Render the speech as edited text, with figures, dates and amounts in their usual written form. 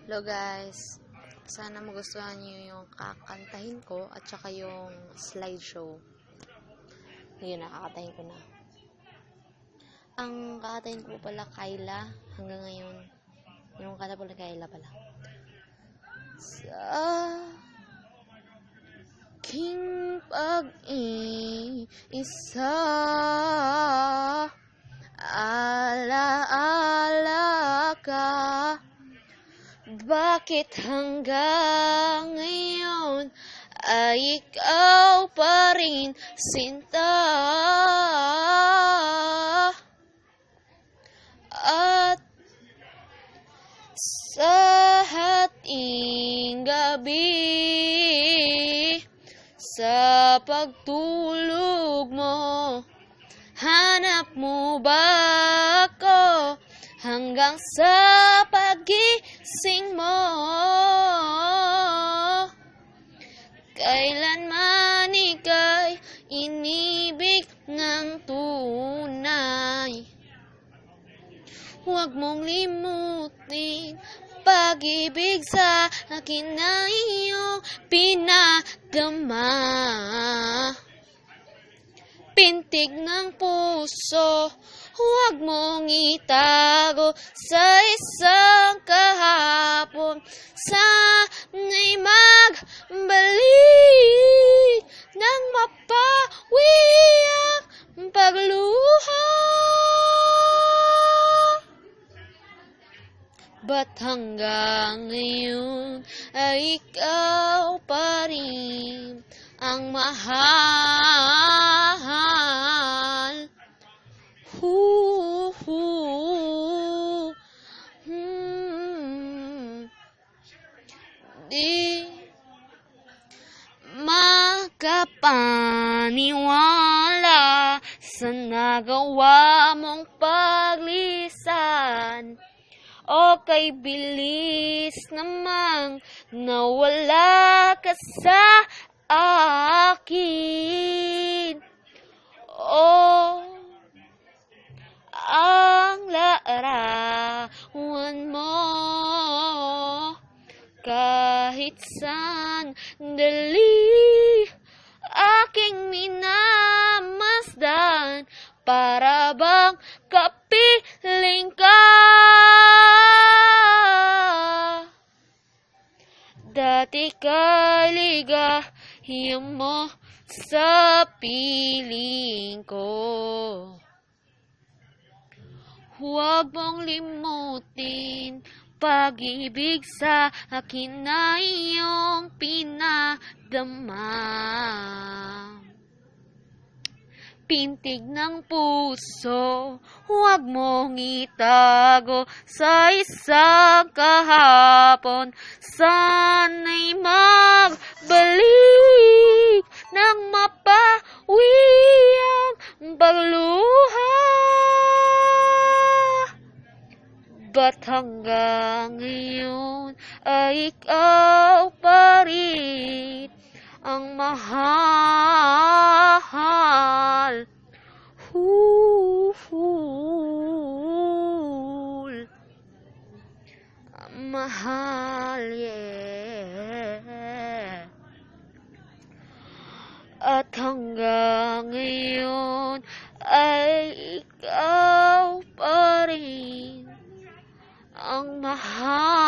Hello guys, sana magustuhan niyo yung kakantahin ko at saka yung slideshow. Yun, nakakatahin ko na. Ang kakatahin ko pala Kyla hanggang ngayon. Yung kanta pala Kyla pala. Sa aking pag-iisa, alaala ka. Bakit hanggang ngayon ay ikaw pa rin, sinta? At sa hating gabi, sa pagtulog mo, hanap mo ba ako hanggang sa pagising mo? Kailanman ika'y inibig ng tunay, huwag mong limutin pag-ibig sa akin na iyong pinadama. Pintig ng puso, huwag mong itago sa isang kahapon. Sana'y magbalik nang mapawi ang pagluha. Ba't hanggang ngayon ay ikaw pa rin ang mahal? Di makapaniwala sa nagawa mong paglisan. O kay bilis namang nawala ka sa akin. O ang larawan mo, kahit sandali aking minamasdan, para bang kapiling ka. Dati kay ligaya mo sa piling ko, huwag mong limutin pag-ibig sa akin na iyong pinadama. Pintig ng puso, huwag mong itago sa isang kahapon. Sana'y magbalik nang mapawi ang pagluha. Ba't hanggang ngayon ay ikaw pa rin ang mahal? Mahal, yeah. At hanggang ngayon ay ikaw pa rin ang mahal.